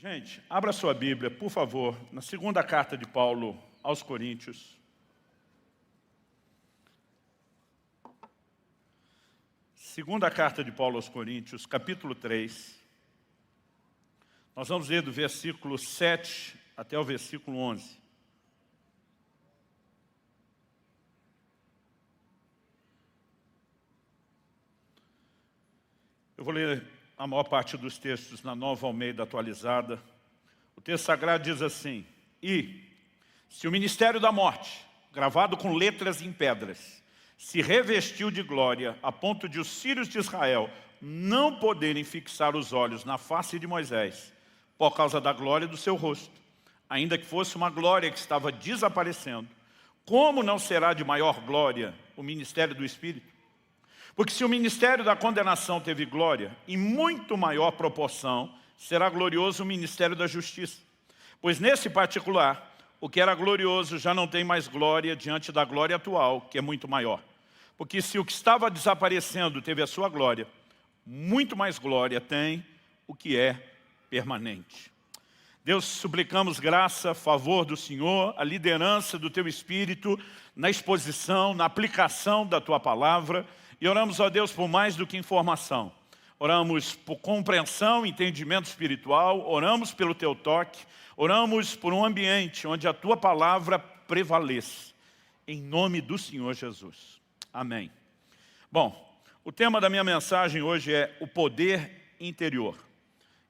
Gente, abra sua Bíblia, por favor, na segunda carta de Paulo aos Coríntios. Segunda carta de Paulo aos Coríntios, capítulo 3. Nós vamos ler do versículo 7 até o versículo 11. Eu vou ler a maior parte dos textos na Nova Almeida atualizada. O texto sagrado diz assim: E se o ministério da morte, gravado com letras em pedras, se revestiu de glória a ponto de os filhos de Israel não poderem fixar os olhos na face de Moisés, por causa da glória do seu rosto, ainda que fosse uma glória que estava desaparecendo, como não será de maior glória o ministério do Espírito? Porque se o ministério da condenação teve glória, em muito maior proporção será glorioso o ministério da justiça. Pois nesse particular, o que era glorioso já não tem mais glória diante da glória atual, que é muito maior. Porque se o que estava desaparecendo teve a sua glória, muito mais glória tem o que é permanente. Deus, suplicamos graça, favor do Senhor, a liderança do Teu Espírito na exposição, na aplicação da Tua Palavra. E oramos, ó Deus, por mais do que informação. Oramos por compreensão, entendimento espiritual, oramos pelo Teu toque, oramos por um ambiente onde a Tua Palavra prevaleça. Em nome do Senhor Jesus. Amém. Bom, o tema da minha mensagem hoje é o poder interior.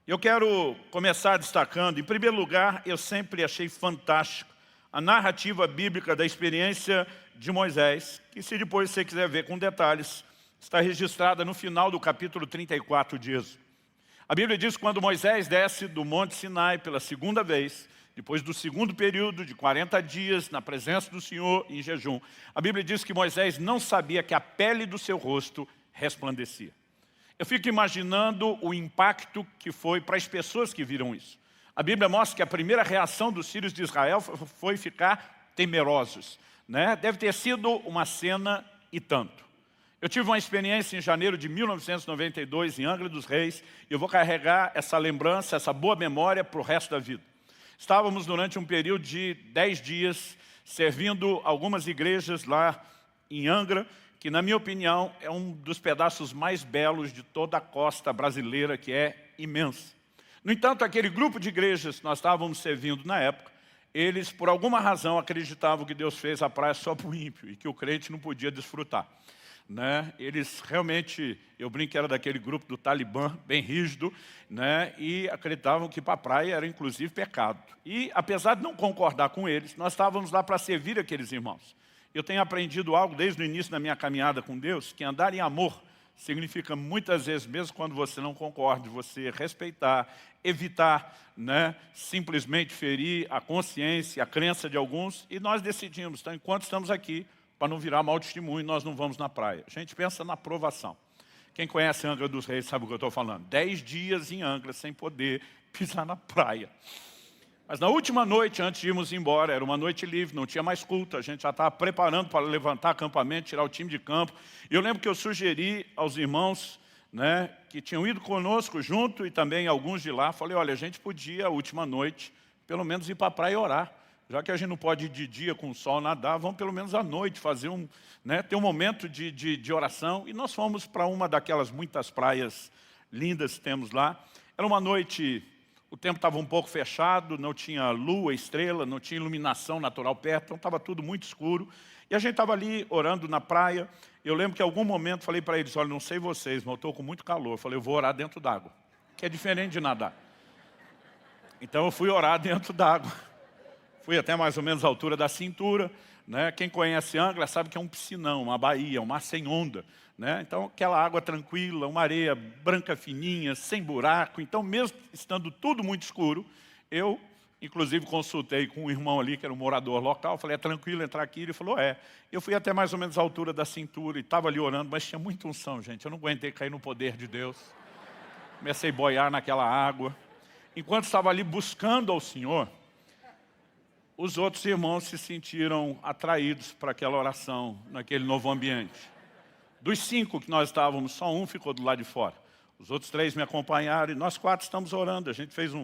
Eu quero começar destacando, em primeiro lugar, eu sempre achei fantástico a narrativa bíblica da experiência de Moisés, que se depois você quiser ver com detalhes, está registrada no final do capítulo 34 de Êxodo. A Bíblia diz que quando Moisés desce do Monte Sinai pela segunda vez, depois do segundo período de 40 dias na presença do Senhor em jejum, a Bíblia diz que Moisés não sabia que a pele do seu rosto resplandecia. Eu fico imaginando o impacto que foi para as pessoas que viram isso. A Bíblia mostra que a primeira reação dos filhos de Israel foi ficar temerosos, né? Deve ter sido uma cena e tanto. Eu tive uma experiência em janeiro de 1992 em Angra dos Reis e eu vou carregar essa lembrança, essa boa memória para o resto da vida. Estávamos durante um período de 10 dias servindo algumas igrejas lá em Angra, que na minha opinião é um dos pedaços mais belos de toda a costa brasileira, que é imensa. No entanto, aquele grupo de igrejas que nós estávamos servindo na época, eles por alguma razão acreditavam que Deus fez a praia só para o ímpio e que o crente não podia desfrutar, né? Eles realmente, eu brinco que era daquele grupo do Talibã, bem rígido, né? E acreditavam que para a praia era inclusive pecado. E apesar de não concordar com eles, nós estávamos lá para servir aqueles irmãos. Eu tenho aprendido algo desde o início da minha caminhada com Deus, que andar em amor significa muitas vezes, mesmo quando você não concorda, você respeitar, evitar, né, simplesmente ferir a consciência, a crença de alguns, e nós decidimos, então, enquanto estamos aqui, para não virar mau testemunho, nós não vamos na praia. A gente pensa na aprovação. Quem conhece Angra dos Reis sabe o que eu estou falando. 10 dias em Angra sem poder pisar na praia. Mas na última noite, antes de irmos embora, era uma noite livre, não tinha mais culto, a gente já estava preparando para levantar acampamento, tirar o time de campo. E eu lembro que eu sugeri aos irmãos, né, que tinham ido conosco junto e também alguns de lá, falei, olha, a gente podia, a última noite, pelo menos ir para a praia e orar. Já que a gente não pode ir de dia com o sol nadar, vamos pelo menos à noite fazer ter um momento de oração. E nós fomos para uma daquelas muitas praias lindas que temos lá. Era uma noite, o tempo estava um pouco fechado, não tinha lua, estrela, não tinha iluminação natural perto, então estava tudo muito escuro. E a gente estava ali orando na praia. Eu lembro que em algum momento falei para eles, olha, não sei vocês, mas eu estou com muito calor. Eu falei, eu vou orar dentro d'água, que é diferente de nadar. Então eu fui orar dentro d'água. Fui até mais ou menos a altura da cintura, né? Quem conhece Angra sabe que é um piscinão, uma baía, um mar sem onda, né? Então aquela água tranquila, uma areia branca fininha, sem buraco. Então mesmo estando tudo muito escuro, eu inclusive consultei com um irmão ali que era um morador local, falei, é tranquilo entrar aqui? Ele falou, é. Eu fui até mais ou menos a altura da cintura e estava ali orando, mas tinha muita unção, gente. Eu não aguentei cair no poder de Deus. Comecei a boiar naquela água. Enquanto estava ali buscando ao Senhor, os outros irmãos se sentiram atraídos para aquela oração, naquele novo ambiente. Dos 5 que nós estávamos, só um ficou do lado de fora. Os outros 3 me acompanharam e nós 4 estamos orando. A gente fez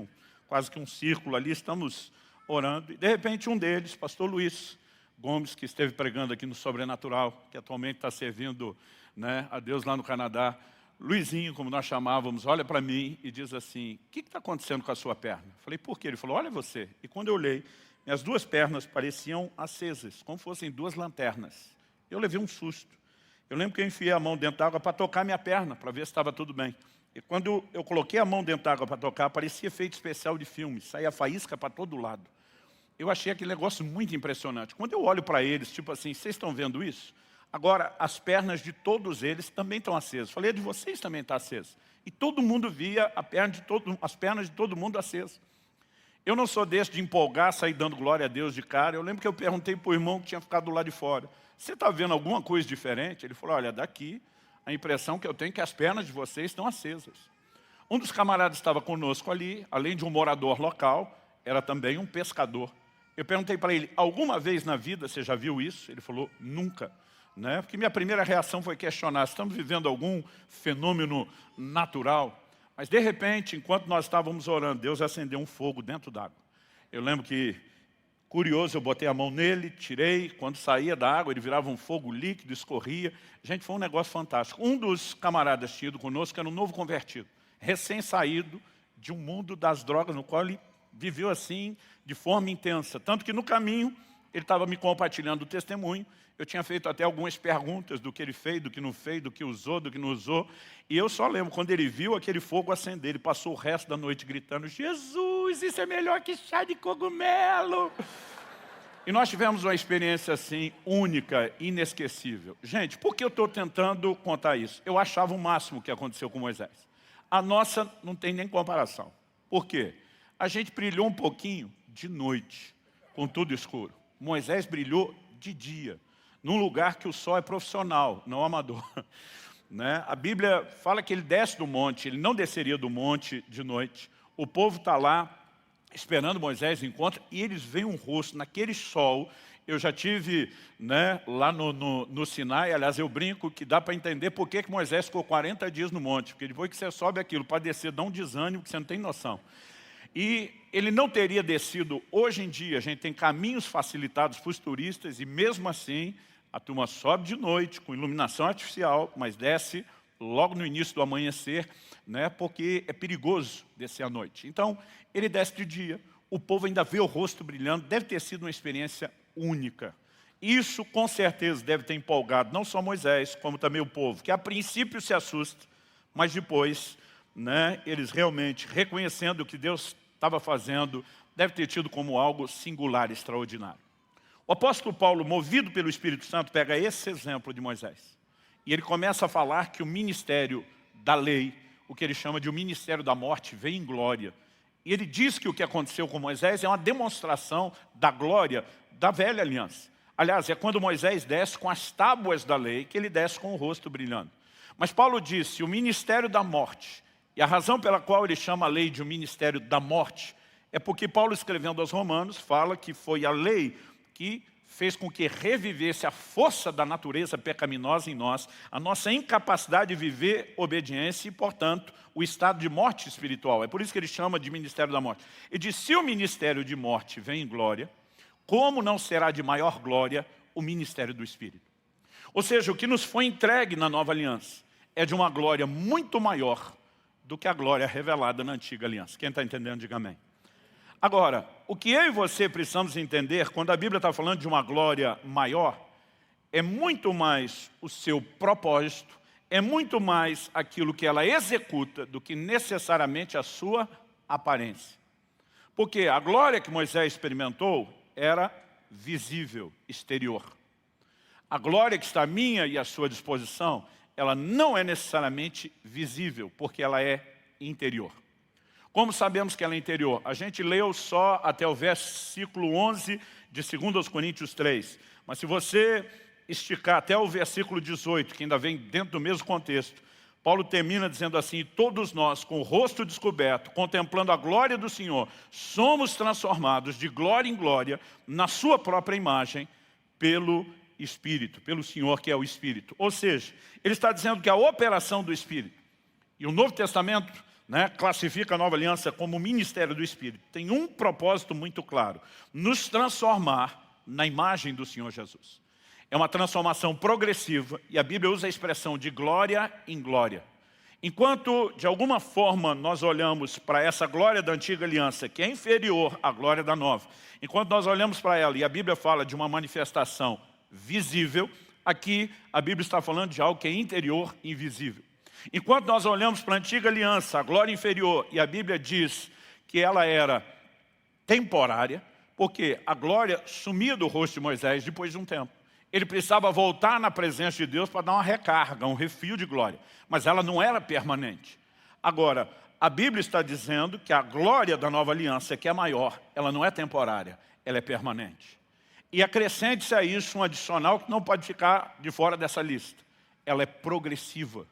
quase que um círculo ali, estamos orando. E de repente um deles, pastor Luiz Gomes, que esteve pregando aqui no Sobrenatural, que atualmente está servindo, né, a Deus lá no Canadá. Luizinho, como nós chamávamos, olha para mim e diz assim, o que está acontecendo com a sua perna? Eu falei, por quê? Ele falou, olha você. E quando eu olhei, minhas duas pernas pareciam acesas, como fossem duas lanternas. Eu levei um susto. Eu lembro que eu enfiei a mão dentro da água para tocar minha perna, para ver se estava tudo bem. E quando eu coloquei a mão dentro da água para tocar, parecia efeito especial de filme, saía faísca para todo lado. Eu achei aquele negócio muito impressionante. Quando eu olho para eles, tipo assim, vocês estão vendo isso? Agora, as pernas de todos eles também estão acesas. Falei, a de vocês também está acesa. E todo mundo via as pernas de todo mundo acesas. Eu não sou desse de empolgar, sair dando glória a Deus de cara. Eu lembro que eu perguntei para o irmão que tinha ficado do lado de fora, você está vendo alguma coisa diferente? Ele falou, olha, daqui a impressão que eu tenho é que as pernas de vocês estão acesas. Um dos camaradas estava conosco ali, além de um morador local, era também um pescador. Eu perguntei para ele, alguma vez na vida você já viu isso? Ele falou, nunca. Né? Porque minha primeira reação foi questionar, estamos vivendo algum fenômeno natural? Mas de repente, enquanto nós estávamos orando, Deus acendeu um fogo dentro d'água. Eu lembro que, curioso, eu botei a mão nele, tirei, quando saía da água ele virava um fogo líquido, escorria. Gente, foi um negócio fantástico. Um dos camaradas tinha ido conosco era um novo convertido, recém-saído de um mundo das drogas, no qual ele viveu assim, de forma intensa. Tanto que no caminho, ele estava me compartilhando o testemunho. Eu tinha feito até algumas perguntas do que ele fez, do que não fez, do que usou, do que não usou. E eu só lembro, quando ele viu aquele fogo acender, ele passou o resto da noite gritando, Jesus, isso é melhor que chá de cogumelo. E nós tivemos uma experiência assim, única, inesquecível. Gente, por que eu estou tentando contar isso? Eu achava o máximo que aconteceu com Moisés. A nossa não tem nem comparação. Por quê? A gente brilhou um pouquinho de noite, com tudo escuro. Moisés brilhou de dia, num lugar que o sol é profissional, não amador. Né? A Bíblia fala que ele desce do monte, ele não desceria do monte de noite. O povo está lá, esperando Moisés encontrar, e eles veem um rosto naquele sol. Eu já tive, né, lá no Sinai, aliás, eu brinco que dá para entender por que Moisés ficou 40 dias no monte, porque depois que você sobe aquilo para descer, dá um desânimo que você não tem noção. E ele não teria descido, hoje em dia, a gente tem caminhos facilitados para os turistas, e mesmo assim, a turma sobe de noite, com iluminação artificial, mas desce logo no início do amanhecer, né, porque é perigoso descer à noite. Então, ele desce de dia, o povo ainda vê o rosto brilhando, deve ter sido uma experiência única. Isso, com certeza, deve ter empolgado não só Moisés, como também o povo, que a princípio se assusta, mas depois, né, eles realmente, reconhecendo o que Deus estava fazendo, deve ter tido como algo singular, extraordinário. O apóstolo Paulo, movido pelo Espírito Santo, pega esse exemplo de Moisés. E ele começa a falar que o ministério da lei, o que ele chama de o ministério da morte, vem em glória. E ele diz que o que aconteceu com Moisés é uma demonstração da glória da velha aliança. Aliás, é quando Moisés desce com as tábuas da lei, que ele desce com o rosto brilhando. Mas Paulo disse, o ministério da morte, e a razão pela qual ele chama a lei de um ministério da morte, é porque Paulo, escrevendo aos Romanos, fala que foi a lei que fez com que revivesse a força da natureza pecaminosa em nós, a nossa incapacidade de viver obediência e, portanto, o estado de morte espiritual. É por isso que ele chama de ministério da morte. Ele diz, se o ministério de morte vem em glória, como não será de maior glória o ministério do Espírito? Ou seja, o que nos foi entregue na nova aliança é de uma glória muito maior do que a glória revelada na antiga aliança. Quem está entendendo, diga amém. Agora, o que eu e você precisamos entender, quando a Bíblia está falando de uma glória maior, é muito mais o seu propósito, é muito mais aquilo que ela executa do que necessariamente a sua aparência. Porque a glória que Moisés experimentou era visível, exterior. A glória que está à minha e à sua disposição, ela não é necessariamente visível, porque ela é interior. Como sabemos que ela é interior? A gente leu só até o versículo 11 de 2 Coríntios 3. Mas se você esticar até o versículo 18, que ainda vem dentro do mesmo contexto, Paulo termina dizendo assim, todos nós, com o rosto descoberto, contemplando a glória do Senhor, somos transformados de glória em glória, na sua própria imagem, pelo Espírito, pelo Senhor que é o Espírito. Ou seja, ele está dizendo que a operação do Espírito, e o Novo Testamento, né, classifica a nova aliança como ministério do Espírito, tem um propósito muito claro: nos transformar na imagem do Senhor Jesus. É uma transformação progressiva, e a Bíblia usa a expressão de glória em glória. Enquanto, de alguma forma, nós olhamos para essa glória da antiga aliança, que é inferior à glória da nova, enquanto nós olhamos para ela e a Bíblia fala de uma manifestação visível, aqui a Bíblia está falando de algo que é interior e invisível. Enquanto nós olhamos para a antiga aliança, a glória inferior, e a Bíblia diz que ela era temporária, porque a glória sumia do rosto de Moisés depois de um tempo. Ele precisava voltar na presença de Deus para dar uma recarga, um refil de glória. Mas ela não era permanente. Agora, a Bíblia está dizendo que a glória da nova aliança, que é maior, ela não é temporária, ela é permanente. E acrescente-se a isso um adicional que não pode ficar de fora dessa lista. Ela é progressiva,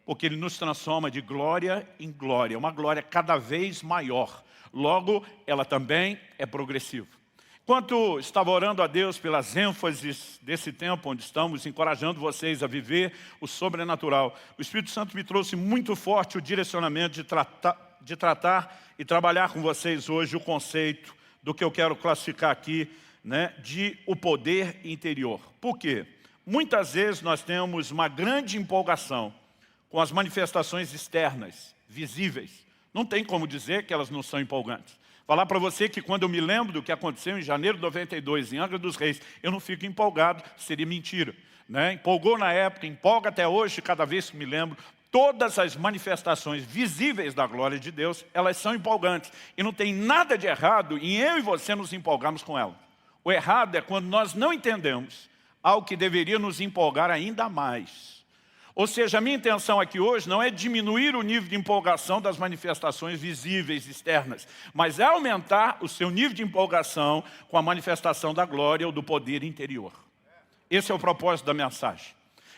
porque ele nos transforma de glória em glória, uma glória cada vez maior. Logo, ela também é progressiva. Enquanto estava orando a Deus pelas ênfases desse tempo onde estamos, encorajando vocês a viver o sobrenatural, o Espírito Santo me trouxe muito forte o direcionamento de tratar e trabalhar com vocês hoje o conceito do que eu quero classificar aqui, né, de o poder interior. Por quê? Muitas vezes nós temos uma grande empolgação com as manifestações externas, visíveis. Não tem como dizer que elas não são empolgantes. Falar para você que quando eu me lembro do que aconteceu em janeiro de 92, em Angra dos Reis, eu não fico empolgado, seria mentira, né? Empolgou na época, empolga até hoje, cada vez que me lembro. Todas as manifestações visíveis da glória de Deus, elas são empolgantes. E não tem nada de errado em eu e você nos empolgarmos com elas. O errado é quando nós não entendemos algo que deveria nos empolgar ainda mais. Ou seja, a minha intenção aqui hoje não é diminuir o nível de empolgação das manifestações visíveis, externas, mas é aumentar o seu nível de empolgação com a manifestação da glória ou do poder interior. Esse é o propósito da mensagem.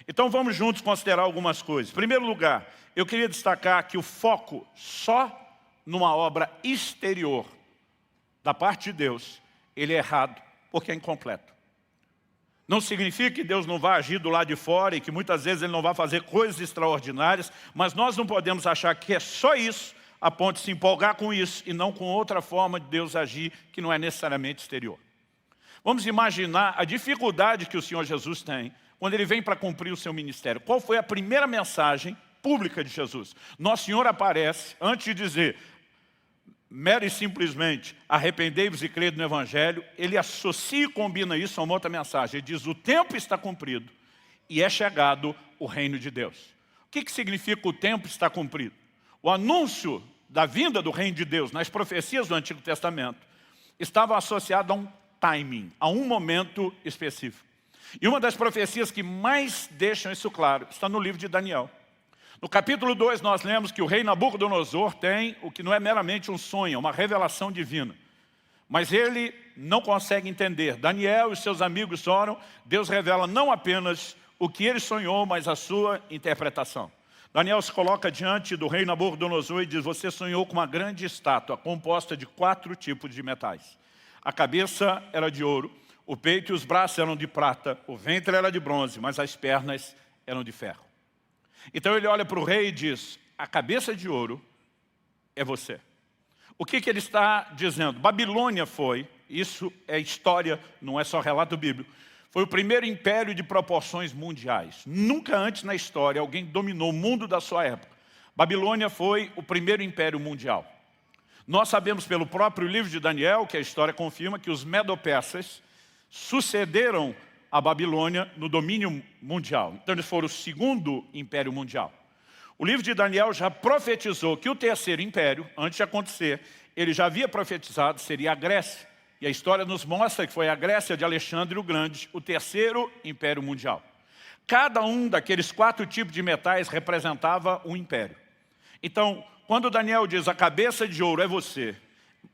Então vamos juntos considerar algumas coisas. Em primeiro lugar, eu queria destacar que o foco só numa obra exterior da parte de Deus, ele é errado, porque é incompleto. Não significa que Deus não vai agir do lado de fora e que muitas vezes Ele não vai fazer coisas extraordinárias, mas nós não podemos achar que é só isso, a ponto de se empolgar com isso e não com outra forma de Deus agir que não é necessariamente exterior. Vamos imaginar a dificuldade que o Senhor Jesus tem quando Ele vem para cumprir o seu ministério. Qual foi a primeira mensagem pública de Jesus? Nosso Senhor aparece, antes de dizer mero e simplesmente arrependei-vos e crede no Evangelho, ele associa e combina isso a uma outra mensagem. Ele diz: o tempo está cumprido e é chegado o reino de Deus. O que significa o tempo está cumprido? O anúncio da vinda do reino de Deus nas profecias do Antigo Testamento estava associado a um timing, a um momento específico. E uma das profecias que mais deixam isso claro está no livro de Daniel. No capítulo 2 nós lemos que o rei Nabucodonosor tem o que não é meramente um sonho, uma revelação divina. Mas ele não consegue entender. Daniel e seus amigos oram, Deus revela não apenas o que ele sonhou, mas a sua interpretação. Daniel se coloca diante do rei Nabucodonosor e diz: você sonhou com uma grande estátua composta de 4 tipos de metais. A cabeça era de ouro, o peito e os braços eram de prata, o ventre era de bronze, mas as pernas eram de ferro. Então ele olha para o rei e diz: a cabeça de ouro é você. O que ele está dizendo? Babilônia foi, isso é história, não é só relato bíblico, foi o primeiro império de proporções mundiais. Nunca antes na história alguém dominou o mundo da sua época. Babilônia foi o primeiro império mundial. Nós sabemos pelo próprio livro de Daniel, que a história confirma, que os medo-persas sucederam a Babilônia no domínio mundial. Então eles foram o segundo império mundial. O livro de Daniel já profetizou que o terceiro império, antes de acontecer, ele já havia profetizado, seria a Grécia. E a história nos mostra que foi a Grécia de Alexandre o Grande, o terceiro império mundial. Cada um daqueles 4 tipos de metais representava um império. Então, quando Daniel diz: a cabeça de ouro é você,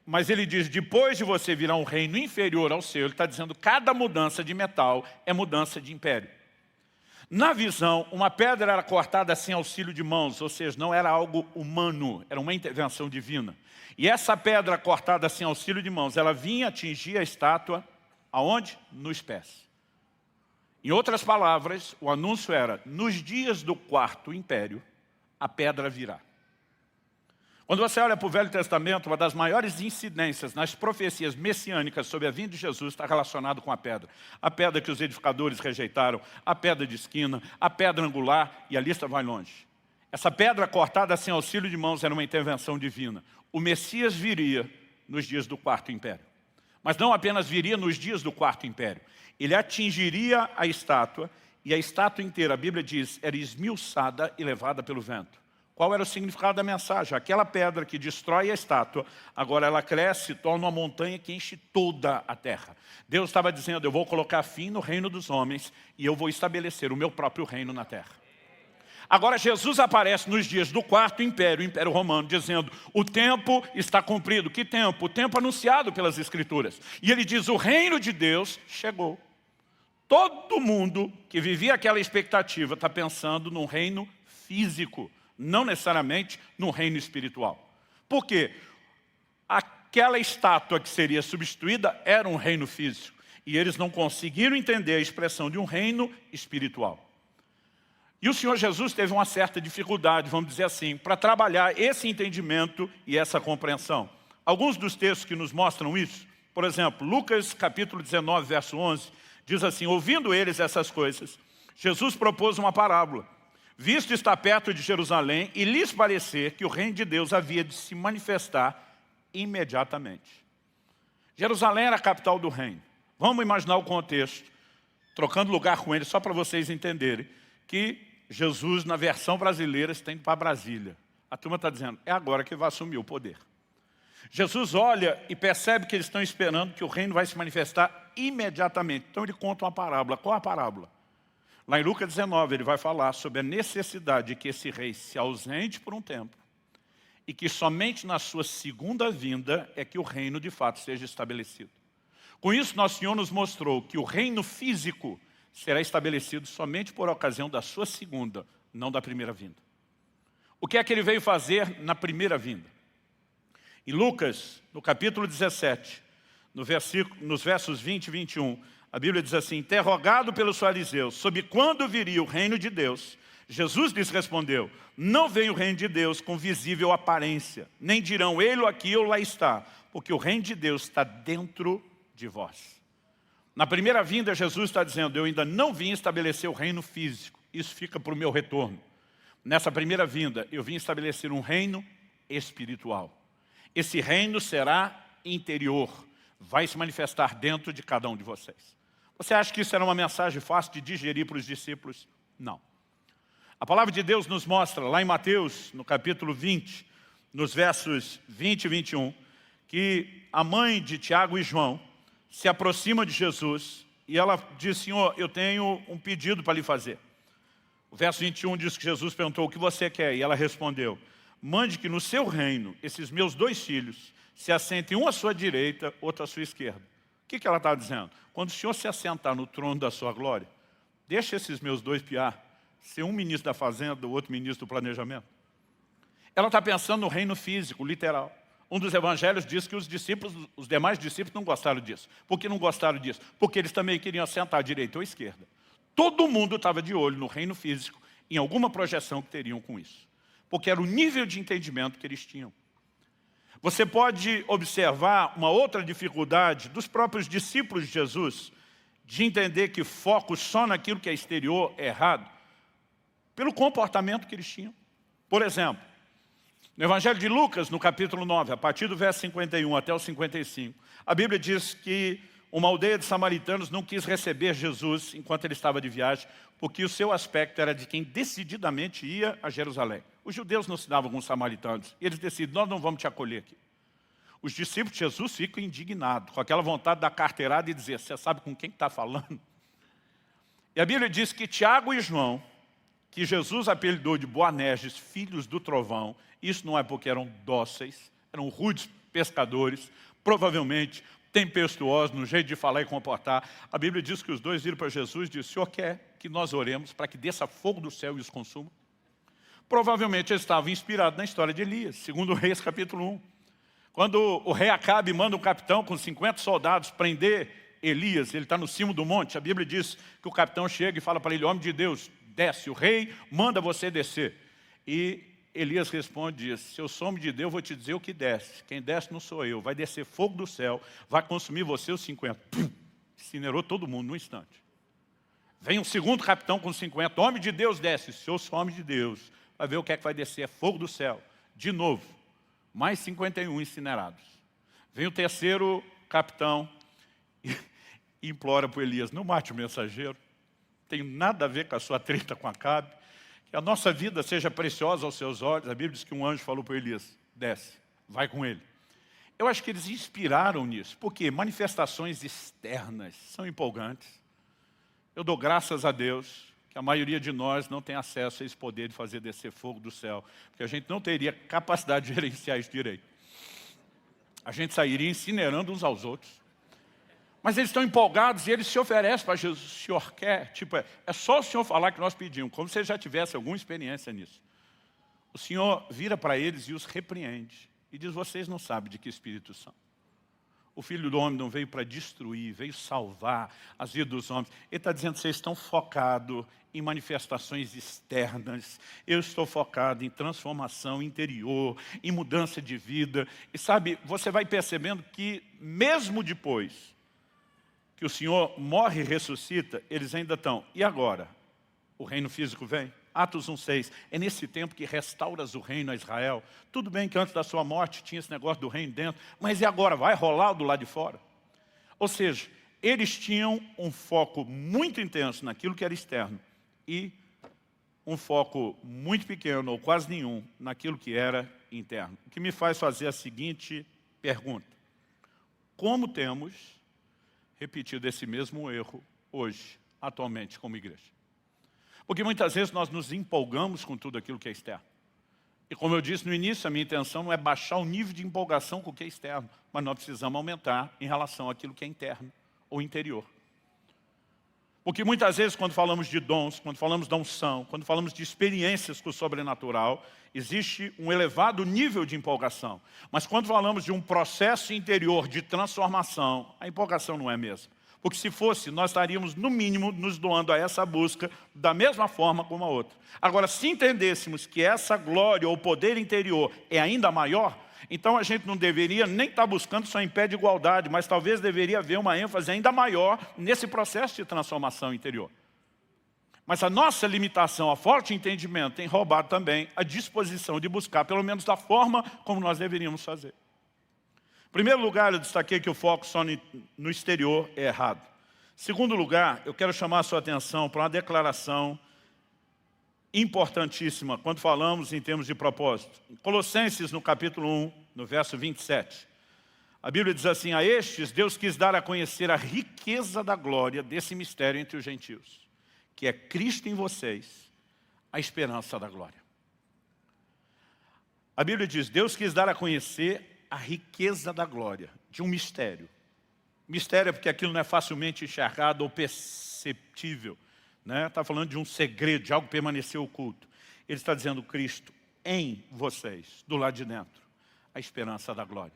mas ele diz: depois de você virá um reino inferior ao seu, ele está dizendo que cada mudança de metal é mudança de império. Na visão, uma pedra era cortada sem auxílio de mãos, ou seja, não era algo humano, era uma intervenção divina. E essa pedra cortada sem auxílio de mãos, ela vinha atingir a estátua, aonde? Nos pés. Em outras palavras, o anúncio era: nos dias do 4º império, a pedra virá. Quando você olha para o Velho Testamento, uma das maiores incidências nas profecias messiânicas sobre a vinda de Jesus está relacionado com a pedra. A pedra que os edificadores rejeitaram, a pedra de esquina, a pedra angular, e a lista vai longe. Essa pedra cortada sem auxílio de mãos era uma intervenção divina. O Messias viria nos dias do Quarto Império. Mas não apenas viria nos dias do Quarto Império. Ele atingiria a estátua, e a estátua inteira, a Bíblia diz, era esmiuçada e levada pelo vento. Qual era o significado da mensagem? Aquela pedra que destrói a estátua, agora ela cresce e torna uma montanha que enche toda a terra. Deus estava dizendo, eu vou colocar fim no reino dos homens e eu vou estabelecer o meu próprio reino na terra. Agora Jesus aparece nos dias do Quarto Império, o Império Romano, dizendo, o tempo está cumprido. Que tempo? O tempo anunciado pelas Escrituras. E ele diz, o reino de Deus chegou. Todo mundo que vivia aquela expectativa está pensando num reino físico, não necessariamente no reino espiritual. Por quê? Aquela estátua que seria substituída era um reino físico. E eles não conseguiram entender a expressão de um reino espiritual. E o Senhor Jesus teve uma certa dificuldade, vamos dizer assim, para trabalhar esse entendimento e essa compreensão. Alguns dos textos que nos mostram isso, por exemplo, Lucas capítulo 19, verso 11, diz assim, ouvindo eles essas coisas, Jesus propôs uma parábola. Visto estar perto de Jerusalém e lhes parecer que o reino de Deus havia de se manifestar imediatamente. Jerusalém era a capital do reino. Vamos imaginar o contexto, trocando lugar com ele, só para vocês entenderem, que Jesus, na versão brasileira, está indo para Brasília. A turma está dizendo, é agora que vai assumir o poder. Jesus olha e percebe que eles estão esperando que o reino vai se manifestar imediatamente. Então ele conta uma parábola. Qual a parábola? Lá em Lucas 19, ele vai falar sobre a necessidade de que esse rei se ausente por um tempo e que somente na sua segunda vinda é que o reino de fato seja estabelecido. Com isso, nosso Senhor nos mostrou que o reino físico será estabelecido somente por ocasião da sua segunda, não da primeira vinda. O que é que ele veio fazer na primeira vinda? Em Lucas, no capítulo 17, nos versos 20 e 21, a Bíblia diz assim, interrogado pelos fariseus sobre quando viria o reino de Deus, Jesus lhes respondeu, não vem o reino de Deus com visível aparência, nem dirão ele ou aqui ou lá está, porque o reino de Deus está dentro de vós. Na primeira vinda, Jesus está dizendo, eu ainda não vim estabelecer o reino físico, isso fica para o meu retorno. Nessa primeira vinda, eu vim estabelecer um reino espiritual. Esse reino será interior, vai se manifestar dentro de cada um de vocês. Você acha que isso era uma mensagem fácil de digerir para os discípulos? Não. A palavra de Deus nos mostra, lá em Mateus, no capítulo 20, nos versos 20 e 21, que a mãe de Tiago e João se aproxima de Jesus e ela diz, Senhor, eu tenho um pedido para lhe fazer. O verso 21 diz que Jesus perguntou, o que você quer? E ela respondeu, mande que no seu reino, esses meus dois filhos, se assentem um à sua direita, outro à sua esquerda. O que ela está dizendo? Quando o Senhor se assentar no trono da sua glória, deixa esses meus dois piar, ser um ministro da fazenda, o outro ministro do planejamento. Ela está pensando no reino físico, literal. Um dos evangelhos diz que os demais discípulos não gostaram disso. Por que não gostaram disso? Porque eles também queriam assentar à direita ou à esquerda. Todo mundo estava de olho no reino físico, em alguma projeção que teriam com isso. Porque era o nível de entendimento que eles tinham. Você pode observar uma outra dificuldade dos próprios discípulos de Jesus, de entender que foco só naquilo que é exterior é errado, pelo comportamento que eles tinham. Por exemplo, no Evangelho de Lucas, no capítulo 9, a partir do verso 51 até o 55, a Bíblia diz que uma aldeia de samaritanos não quis receber Jesus enquanto ele estava de viagem, porque o seu aspecto era de quem decididamente ia a Jerusalém. Os judeus não se davam com os samaritanos, e eles decidem, nós não vamos te acolher aqui. Os discípulos de Jesus ficam indignados, com aquela vontade da carteirada e dizer, você sabe com quem está falando? E a Bíblia diz que Tiago e João, que Jesus apelidou de Boanerges, filhos do trovão, isso não é porque eram dóceis, eram rudes pescadores, provavelmente tempestuosos no jeito de falar e comportar. A Bíblia diz que os dois viram para Jesus e disseram, o Senhor quer que nós oremos para que desça fogo do céu e os consuma? Provavelmente eles estavam inspirados na história de Elias, segundo Reis capítulo 1. Quando o rei Acabe manda um capitão com 50 soldados prender Elias, ele está no cimo do monte, a Bíblia diz que o capitão chega e fala para ele, homem de Deus, desce, o rei manda você descer. E Elias responde e diz, se eu sou homem de Deus, eu vou te dizer o que desce. Quem desce não sou eu. Vai descer fogo do céu, vai consumir você os 50. Pum, incinerou todo mundo num instante. Vem um segundo capitão com 50. Homem de Deus desce. Se eu sou homem de Deus, vai ver o que é que vai descer. É fogo do céu. De novo, mais 51 incinerados. Vem o terceiro capitão e implora para Elias, não mate o mensageiro. Tem nada a ver com a sua treta com Acabe. Que a nossa vida seja preciosa aos seus olhos. A Bíblia diz que um anjo falou para Elias, desce, vai com ele. Eu acho que eles inspiraram nisso. Por quê? Manifestações externas são empolgantes. Eu dou graças a Deus que a maioria de nós não tem acesso a esse poder de fazer descer fogo do céu. Porque a gente não teria capacidade de gerenciar isso direito. A gente sairia incinerando uns aos outros. Mas eles estão empolgados e eles se oferecem para Jesus. O Senhor quer? Tipo, é só o Senhor falar que nós pedimos, como se ele já tivesse alguma experiência nisso. O Senhor vira para eles e os repreende. E diz, vocês não sabem de que espírito são. O Filho do Homem não veio para destruir, veio salvar as vidas dos homens. Ele está dizendo, vocês estão focados em manifestações externas. Eu estou focado em transformação interior, em mudança de vida. E sabe, você vai percebendo que mesmo depois que o Senhor morre e ressuscita, eles ainda estão. E agora? O reino físico vem? Atos 1,6. É nesse tempo que restauras o reino a Israel. Tudo bem que antes da sua morte tinha esse negócio do reino dentro, mas e agora? Vai rolar do lado de fora? Ou seja, eles tinham um foco muito intenso naquilo que era externo e um foco muito pequeno, ou quase nenhum, naquilo que era interno. O que me faz fazer a seguinte pergunta. Como temos repetido esse mesmo erro hoje, atualmente, como igreja? Porque muitas vezes nós nos empolgamos com tudo aquilo que é externo. E como eu disse no início, a minha intenção não é baixar o nível de empolgação com o que é externo, mas nós precisamos aumentar em relação àquilo que é interno ou interior. Porque muitas vezes quando falamos de dons, quando falamos da unção, quando falamos de experiências com o sobrenatural, existe um elevado nível de empolgação. Mas quando falamos de um processo interior de transformação, a empolgação não é a mesma. Porque se fosse, nós estaríamos, no mínimo, nos doando a essa busca da mesma forma como a outra. Agora, se entendêssemos que essa glória ou poder interior é ainda maior, então a gente não deveria nem estar buscando só em pé de igualdade, mas talvez deveria haver uma ênfase ainda maior nesse processo de transformação interior. Mas a nossa limitação, a forte entendimento, tem roubado também a disposição de buscar, pelo menos da forma como nós deveríamos fazer. Em primeiro lugar, eu destaquei que o foco só no exterior é errado. Em segundo lugar, eu quero chamar a sua atenção para uma declaração importantíssima quando falamos em termos de propósito. Em Colossenses, no capítulo 1, no verso 27, a Bíblia diz assim, a estes Deus quis dar a conhecer a riqueza da glória desse mistério entre os gentios, que é Cristo em vocês, a esperança da glória. A Bíblia diz, Deus quis dar a conhecer a riqueza da glória, de um mistério. Mistério é porque aquilo não é facilmente enxergado ou perceptível. Está falando de um segredo, de algo que permaneceu oculto. Ele está dizendo Cristo em vocês, do lado de dentro, a esperança da glória.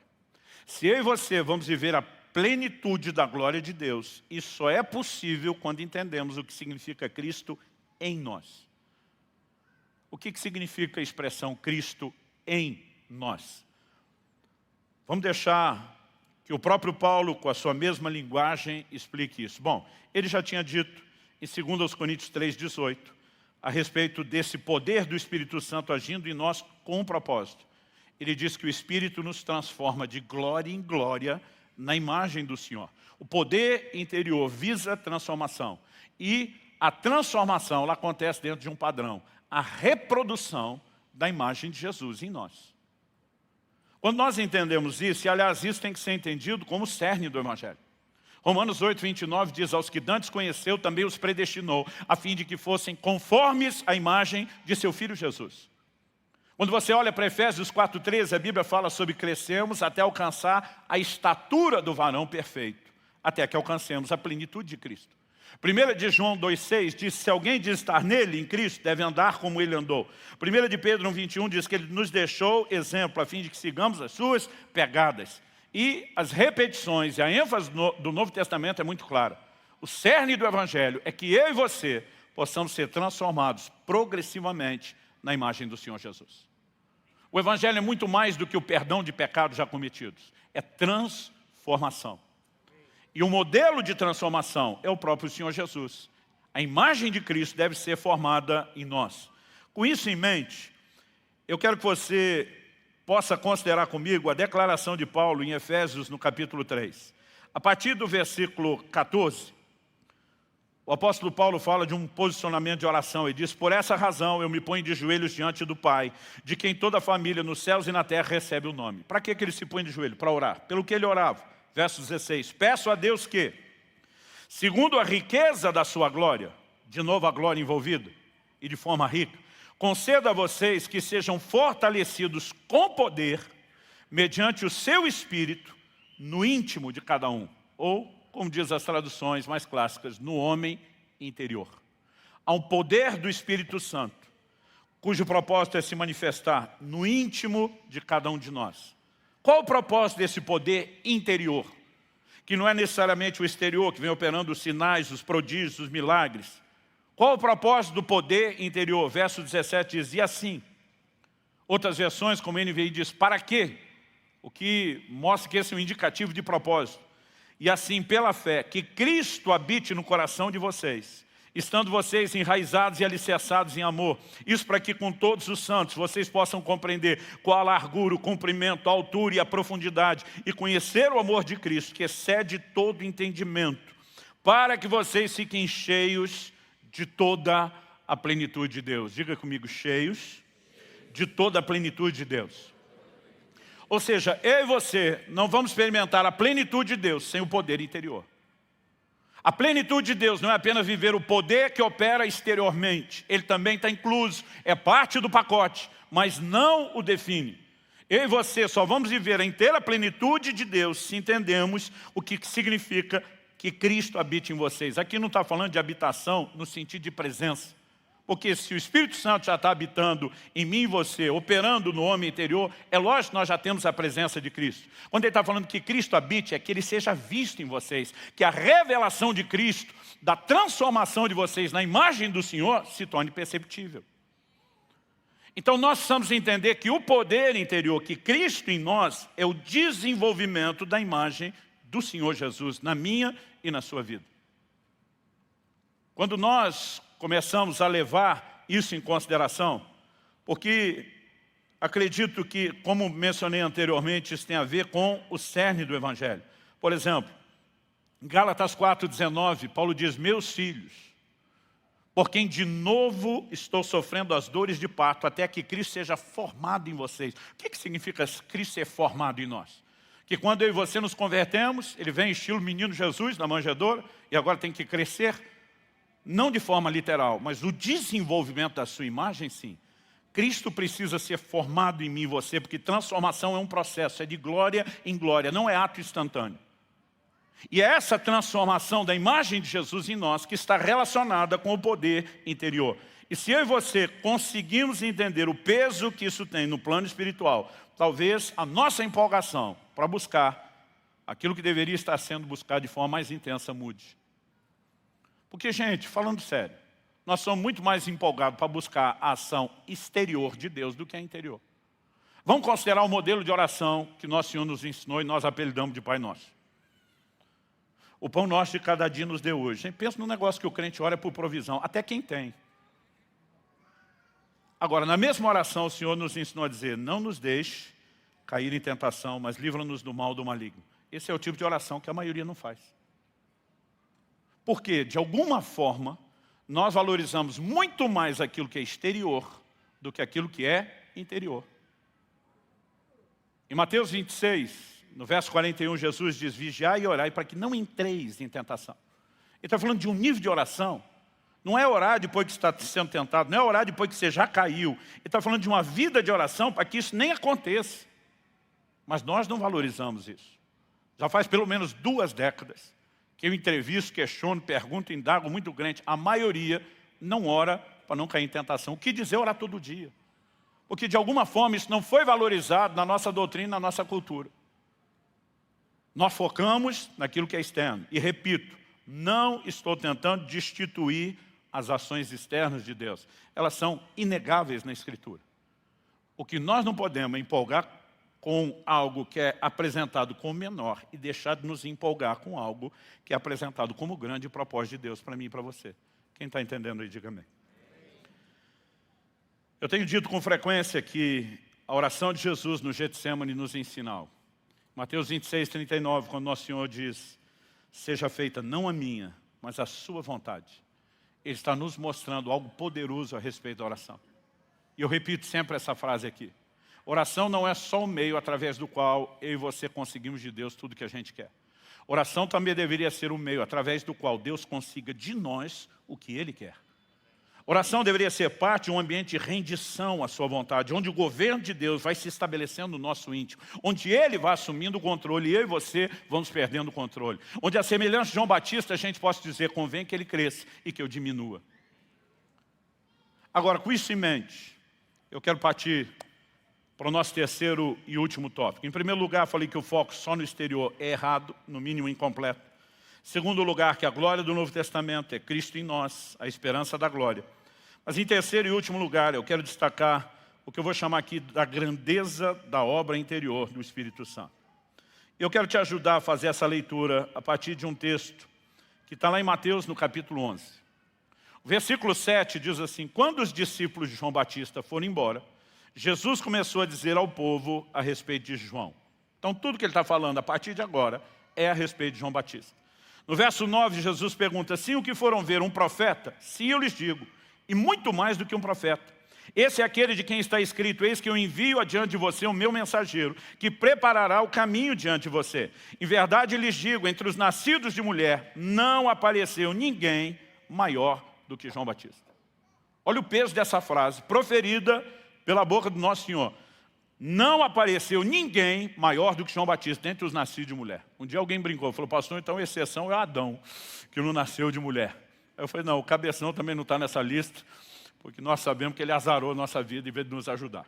Se eu e você vamos viver a plenitude da glória de Deus, isso só é possível quando entendemos o que significa Cristo em nós. O que significa a expressão Cristo em nós? Vamos deixar que o próprio Paulo, com a sua mesma linguagem, explique isso. Bom, ele já tinha dito em 2 Coríntios 3,18, a respeito desse poder do Espírito Santo agindo em nós com um propósito. Ele diz que o Espírito nos transforma de glória em glória na imagem do Senhor. O poder interior visa a transformação. E a transformação ela acontece dentro de um padrão. A reprodução da imagem de Jesus em nós. Quando nós entendemos isso, e aliás isso tem que ser entendido como o cerne do Evangelho. Romanos 8, 29 diz, aos que dantes conheceu, também os predestinou, a fim de que fossem conformes à imagem de seu Filho Jesus. Quando você olha para Efésios 4,13, a Bíblia fala sobre crescermos até alcançar a estatura do varão perfeito, até que alcancemos a plenitude de Cristo. 1 de João 2,6 diz, se alguém diz estar nele, em Cristo, deve andar como ele andou. 1 de Pedro 1,21 diz que ele nos deixou exemplo, a fim de que sigamos as suas pegadas. E as repetições e a ênfase do Novo Testamento é muito clara. O cerne do Evangelho é que eu e você possamos ser transformados progressivamente na imagem do Senhor Jesus. O Evangelho é muito mais do que o perdão de pecados já cometidos. É transformação. E o modelo de transformação é o próprio Senhor Jesus. A imagem de Cristo deve ser formada em nós. Com isso em mente, eu quero que você possa considerar comigo a declaração de Paulo em Efésios, no capítulo 3. A partir do versículo 14, o apóstolo Paulo fala de um posicionamento de oração. Ele diz: por essa razão eu me ponho de joelhos diante do Pai, de quem toda a família nos céus e na terra recebe o nome. Para que ele se põe de joelho? Para orar. Pelo que ele orava? Verso 16. Peço a Deus que, segundo a riqueza da sua glória, de novo a glória envolvida, e de forma rica, conceda a vocês que sejam fortalecidos com poder, mediante o seu Espírito, no íntimo de cada um. Ou, como diz as traduções mais clássicas, no homem interior. Há um poder do Espírito Santo, cujo propósito é se manifestar no íntimo de cada um de nós. Qual o propósito desse poder interior? Que não é necessariamente o exterior, que vem operando os sinais, os prodígios, os milagres. Qual o propósito do poder interior? Verso 17 diz: e assim. Outras versões, como a NVI, diz: para quê? O que mostra que esse é um indicativo de propósito. E assim, pela fé, que Cristo habite no coração de vocês, estando vocês enraizados e alicerçados em amor. Isso para que com todos os santos vocês possam compreender qual a largura, o comprimento, a altura e a profundidade, e conhecer o amor de Cristo, que excede todo entendimento, para que vocês fiquem cheios de toda a plenitude de Deus. Diga comigo: cheios de toda a plenitude de Deus. Ou seja, eu e você não vamos experimentar a plenitude de Deus sem o poder interior. A plenitude de Deus não é apenas viver o poder que opera exteriormente. Ele também está incluso, é parte do pacote, mas não o define. Eu e você só vamos viver a inteira plenitude de Deus se entendemos o que significa que Cristo habite em vocês. Aqui não está falando de habitação no sentido de presença. Porque se o Espírito Santo já está habitando em mim e você, operando no homem interior, é lógico que nós já temos a presença de Cristo. Quando ele está falando que Cristo habite, é que ele seja visto em vocês. Que a revelação de Cristo, da transformação de vocês na imagem do Senhor, se torne perceptível. Então nós precisamos entender que o poder interior, que Cristo em nós, é o desenvolvimento da imagem do Senhor Jesus na minha e na sua vida. Quando nós começamos a levar isso em consideração, porque acredito que, como mencionei anteriormente, isso tem a ver com o cerne do Evangelho. Por exemplo, em Gálatas 4,19, Paulo diz: meus filhos, por quem de novo estou sofrendo as dores de parto, até que Cristo seja formado em vocês. O que significa Cristo ser formado em nós? Que quando eu e você nos convertemos, ele vem estilo menino Jesus na manjedoura, e agora tem que crescer, não de forma literal, mas o desenvolvimento da sua imagem, sim. Cristo precisa ser formado em mim e você, porque transformação é um processo, é de glória em glória, não é ato instantâneo. E é essa transformação da imagem de Jesus em nós que está relacionada com o poder interior. E se eu e você conseguimos entender o peso que isso tem no plano espiritual, talvez a nossa empolgação para buscar aquilo que deveria estar sendo buscado de forma mais intensa mude. Porque, gente, falando sério, nós somos muito mais empolgados para buscar a ação exterior de Deus do que a interior. Vamos considerar o modelo de oração que nosso Senhor nos ensinou e nós apelidamos de Pai Nosso. O pão nosso de cada dia nos deu hoje. Pensa no negócio que o crente ora por provisão, até quem tem. Agora, na mesma oração, o Senhor nos ensinou a dizer: não nos deixe cair em tentação, mas livra-nos do mal do maligno. Esse é o tipo de oração que a maioria não faz. Porque, de alguma forma, nós valorizamos muito mais aquilo que é exterior do que aquilo que é interior. Em Mateus 26, no verso 41, Jesus diz: vigiai e orai para que não entreis em tentação. Ele está falando de um nível de oração. Não é orar depois que está sendo tentado, não é orar depois que você já caiu. Ele está falando de uma vida de oração para que isso nem aconteça. Mas nós não valorizamos isso. Já faz pelo menos 2 décadas que eu entrevisto, questiono, pergunto, indago muito grande. A maioria não ora para não cair em tentação. O que dizer orar todo dia? Porque de alguma forma isso não foi valorizado na nossa doutrina, na nossa cultura. Nós focamos naquilo que é externo. E repito, não estou tentando destituir as ações externas de Deus. Elas são inegáveis na Escritura. O que nós não podemos é empolgar com algo que é apresentado como menor e deixar de nos empolgar com algo que é apresentado como grande propósito de Deus para mim e para você. Quem está entendendo aí, diga amém. Eu tenho dito com frequência que a oração de Jesus no Getsêmani nos ensina algo. Mateus 26, 39, quando Nosso Senhor diz: seja feita não a minha, mas a sua vontade. Ele está nos mostrando algo poderoso a respeito da oração. E eu repito sempre essa frase aqui. Oração não é só o meio através do qual eu e você conseguimos de Deus tudo que a gente quer. Oração também deveria ser o meio através do qual Deus consiga de nós o que Ele quer. Oração deveria ser parte de um ambiente de rendição à sua vontade, onde o governo de Deus vai se estabelecendo no nosso íntimo, onde Ele vai assumindo o controle e eu e você vamos perdendo o controle. Onde a semelhança de João Batista a gente possa dizer: convém que ele cresça e que eu diminua. Agora, com isso em mente, eu quero partir para o nosso terceiro e último tópico. Em primeiro lugar, falei que o foco só no exterior é errado, no mínimo incompleto. Em segundo lugar, que a glória do Novo Testamento é Cristo em nós, a esperança da glória. Mas em terceiro e último lugar, eu quero destacar o que eu vou chamar aqui da grandeza da obra interior do Espírito Santo. Eu quero te ajudar a fazer essa leitura a partir de um texto que está lá em Mateus, no capítulo 11. O versículo 7 diz assim: quando os discípulos de João Batista foram embora, Jesus começou a dizer ao povo a respeito de João. Então tudo que ele está falando a partir de agora é a respeito de João Batista. No verso 9, Jesus pergunta: sim, o que foram ver um profeta? Sim, eu lhes digo, e muito mais do que um profeta. Esse é aquele de quem está escrito: eis que eu envio adiante de você o meu mensageiro, que preparará o caminho diante de você. Em verdade lhes digo, entre os nascidos de mulher, não apareceu ninguém maior do que João Batista. Olha o peso dessa frase, proferida pela boca do Nosso Senhor. Não apareceu ninguém maior do que João Batista entre os nascidos de mulher. Um dia alguém brincou, falou: pastor, então a exceção é Adão, que não nasceu de mulher. Eu falei: não, o cabeção também não está nessa lista, porque nós sabemos que ele azarou a nossa vida em vez de nos ajudar.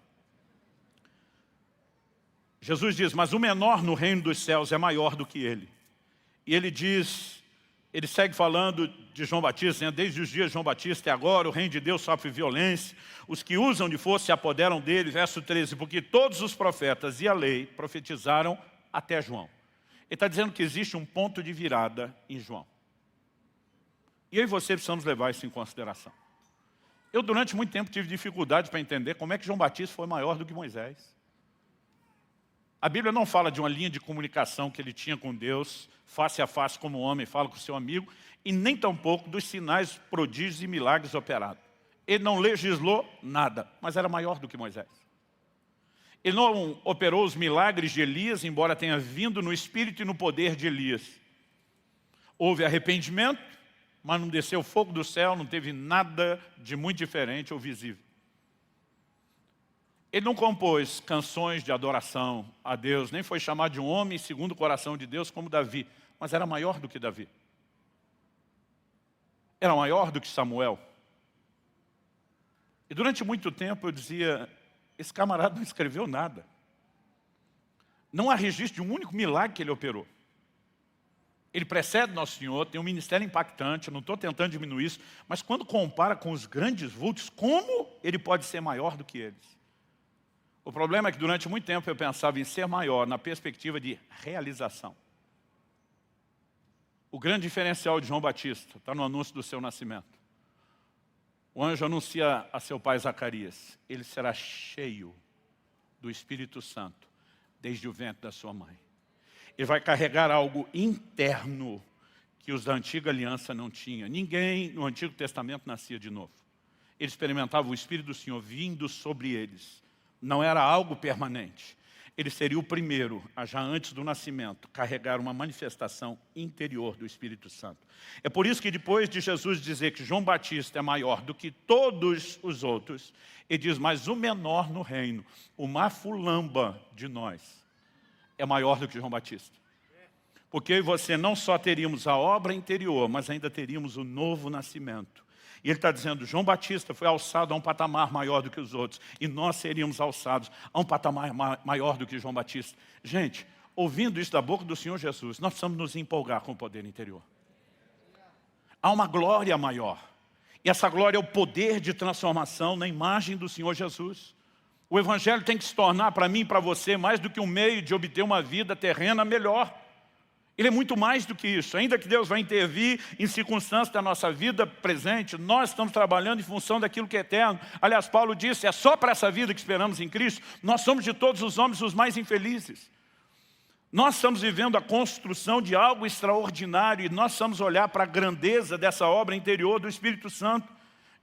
Jesus diz: mas o menor no reino dos céus é maior do que ele. E ele diz, ele segue falando de João Batista, né? Desde os dias de João Batista e agora o reino de Deus sofre violência, os que usam de força se apoderam dele. Verso 13, porque todos os profetas e a lei profetizaram até João. Ele está dizendo que existe um ponto de virada em João. E eu e você precisamos levar isso em consideração. Eu durante muito tempo tive dificuldade para entender como é que João Batista foi maior do que Moisés. A Bíblia não fala de uma linha de comunicação que ele tinha com Deus, face a face como homem, fala com o seu amigo, e nem tampouco dos sinais, prodígios e milagres operados. Ele não legislou nada, mas era maior do que Moisés. Ele não operou os milagres de Elias, embora tenha vindo no espírito e no poder de Elias. Houve arrependimento, mas não desceu fogo do céu, não teve nada de muito diferente ou visível. Ele não compôs canções de adoração a Deus, nem foi chamado de um homem segundo o coração de Deus como Davi, mas era maior do que Davi. Era maior do que Samuel. E durante muito tempo eu dizia: esse camarada não escreveu nada. Não há registro de um único milagre que ele operou. Ele precede Nosso Senhor, tem um ministério impactante, eu não estou tentando diminuir isso, mas quando compara com os grandes vultos, como ele pode ser maior do que eles? O problema é que durante muito tempo eu pensava em ser maior na perspectiva de realização. O grande diferencial de João Batista está no anúncio do seu nascimento. O anjo anuncia a seu pai Zacarias: ele será cheio do Espírito Santo desde o ventre da sua mãe. Ele vai carregar algo interno que os da antiga aliança não tinham. Ninguém no Antigo Testamento nascia de novo. Eles experimentavam o Espírito do Senhor vindo sobre eles. Não era algo permanente. Ele seria o primeiro, a já antes do nascimento, carregar uma manifestação interior do Espírito Santo. É por isso que depois de Jesus dizer que João Batista é maior do que todos os outros, ele diz: mas o menor no reino, o mafulamba de nós, é maior do que João Batista. Porque eu e você não só teríamos a obra interior, mas ainda teríamos o novo nascimento. E ele está dizendo: João Batista foi alçado a um patamar maior do que os outros, e nós seríamos alçados a um patamar maior do que João Batista. Gente, ouvindo isso da boca do Senhor Jesus, nós precisamos nos empolgar com o poder interior. Há uma glória maior, e essa glória é o poder de transformação na imagem do Senhor Jesus. O Evangelho tem que se tornar para mim e para você mais do que um meio de obter uma vida terrena melhor. Ele é muito mais do que isso. Ainda que Deus vai intervir em circunstâncias da nossa vida presente, nós estamos trabalhando em função daquilo que é eterno. Aliás, Paulo disse, é só para essa vida que esperamos em Cristo. Nós somos de todos os homens os mais infelizes. Nós estamos vivendo a construção de algo extraordinário e nós precisamos olhar para a grandeza dessa obra interior do Espírito Santo.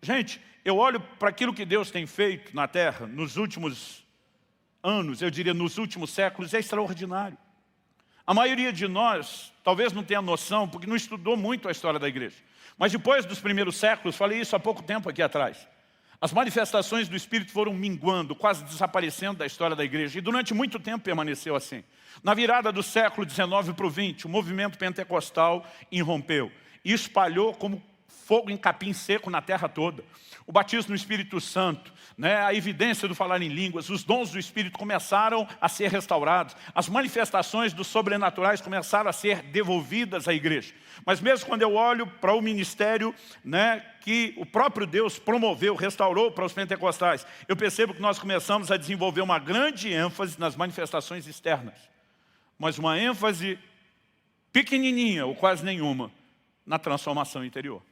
Gente, eu olho para aquilo que Deus tem feito na terra nos últimos anos, eu diria nos últimos séculos, é extraordinário. A maioria de nós talvez não tenha noção, porque não estudou muito a história da igreja. Mas depois dos primeiros séculos, falei isso há pouco tempo aqui atrás, as manifestações do Espírito foram minguando, quase desaparecendo da história da igreja. E durante muito tempo permaneceu assim. Na virada do século XIX para o XX, o movimento pentecostal irrompeu e espalhou como fogo em capim seco na terra toda. O batismo no Espírito Santo, a evidência do falar em línguas, os dons do Espírito começaram a ser restaurados. As manifestações dos sobrenaturais começaram a ser devolvidas à igreja. Mas mesmo quando eu olho para o ministério que o próprio Deus promoveu, restaurou para os pentecostais, eu percebo que nós começamos a desenvolver uma grande ênfase nas manifestações externas. Mas uma ênfase pequenininha, ou quase nenhuma, na transformação interior.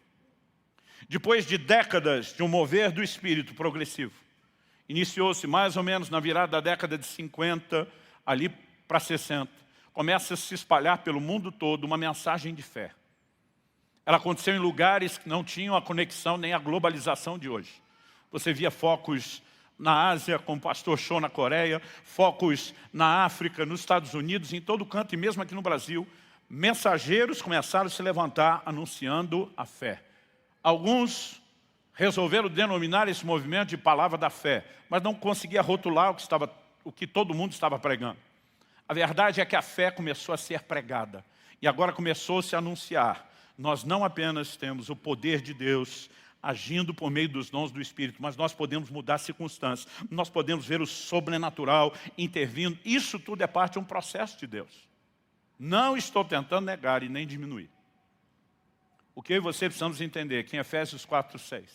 Depois de décadas de um mover do Espírito progressivo, iniciou-se mais ou menos na virada da década de 50, ali para 60, começa a se espalhar pelo mundo todo uma mensagem de fé. Ela aconteceu em lugares que não tinham a conexão nem a globalização de hoje. Você via focos na Ásia, com o pastor Cho na Coreia, focos na África, nos Estados Unidos, em todo canto e mesmo aqui no Brasil. Mensageiros começaram a se levantar anunciando a fé. Alguns resolveram denominar esse movimento de palavra da fé, mas não conseguia rotular o que todo mundo estava pregando. A verdade é que a fé começou a ser pregada e agora começou-se a anunciar. Nós não apenas temos o poder de Deus agindo por meio dos dons do Espírito, mas nós podemos mudar circunstâncias, nós podemos ver o sobrenatural intervindo. Isso tudo é parte de um processo de Deus. Não estou tentando negar e nem diminuir. O que eu e você precisamos entender, que em Efésios 4:6,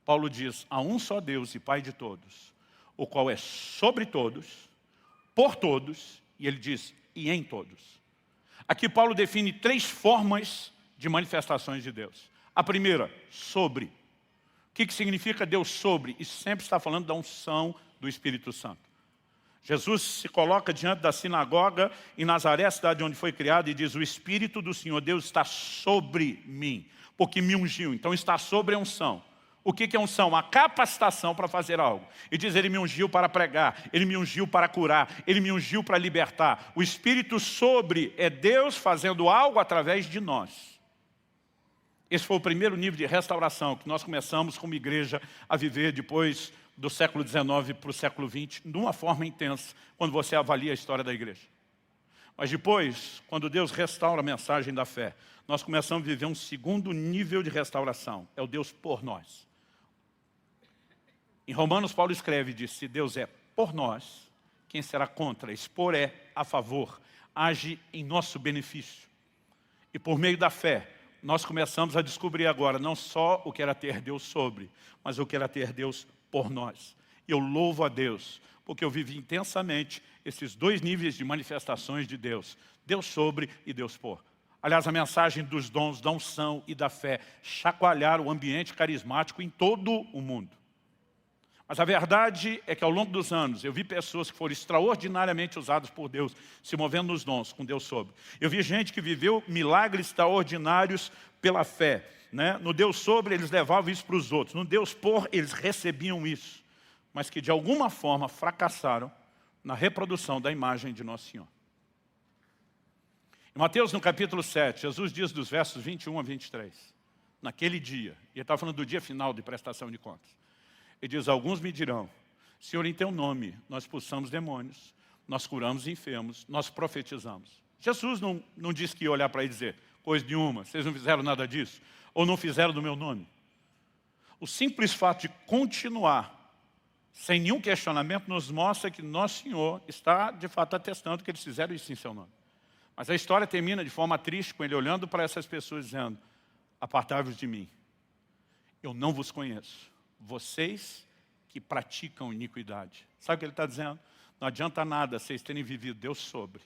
Paulo diz, há um só Deus e Pai de todos, o qual é sobre todos, por todos, e ele diz, e em todos. Aqui Paulo define 3 formas de manifestações de Deus. A primeira, sobre. O que significa Deus sobre? Isso sempre está falando da unção do Espírito Santo. Jesus se coloca diante da sinagoga em Nazaré, cidade onde foi criado, e diz, o Espírito do Senhor Deus está sobre mim, porque me ungiu. Então está sobre a unção. O que é unção? A capacitação para fazer algo. E diz, ele me ungiu para pregar, ele me ungiu para curar, ele me ungiu para libertar. O Espírito sobre é Deus fazendo algo através de nós. Esse foi o primeiro nível de restauração que nós começamos como igreja a viver depois do século XIX para o século XX, de uma forma intensa, quando você avalia a história da igreja. Mas depois, quando Deus restaura a mensagem da fé, nós começamos a viver um segundo nível de restauração, é o Deus por nós. Em Romanos, Paulo escreve e diz, se Deus é por nós, quem será contra? Esse por é a favor, age em nosso benefício. E por meio da fé, nós começamos a descobrir agora não só o que era ter Deus sobre, mas o que era ter Deus por nós. Eu louvo a Deus, porque eu vivi intensamente esses 2 níveis de manifestações de Deus. Deus sobre e Deus por. Aliás, a mensagem dos dons, da unção e da fé chacoalharam o ambiente carismático em todo o mundo. Mas a verdade é que ao longo dos anos, eu vi pessoas que foram extraordinariamente usadas por Deus, se movendo nos dons, com Deus sobre. Eu vi gente que viveu milagres extraordinários pela fé. No Deus sobre, eles levavam isso para os outros. No Deus por, eles recebiam isso. Mas que de alguma forma fracassaram na reprodução da imagem de Nosso Senhor. Em Mateus, no capítulo 7, Jesus diz dos versos 21 a 23, naquele dia, e ele está falando do dia final de prestação de contas, ele diz, alguns me dirão, Senhor, em teu nome nós expulsamos demônios, nós curamos enfermos, nós profetizamos. Jesus não disse que ia olhar para ele e dizer, coisa nenhuma, vocês não fizeram nada disso, ou não fizeram do meu nome. O simples fato de continuar, sem nenhum questionamento, nos mostra que Nosso Senhor está, de fato, atestando que eles fizeram isso em seu nome. Mas a história termina de forma triste, com ele olhando para essas pessoas dizendo, apartai-vos de mim, eu não vos conheço. Vocês que praticam iniquidade. Sabe o que ele está dizendo? Não adianta nada vocês terem vivido Deus sobre,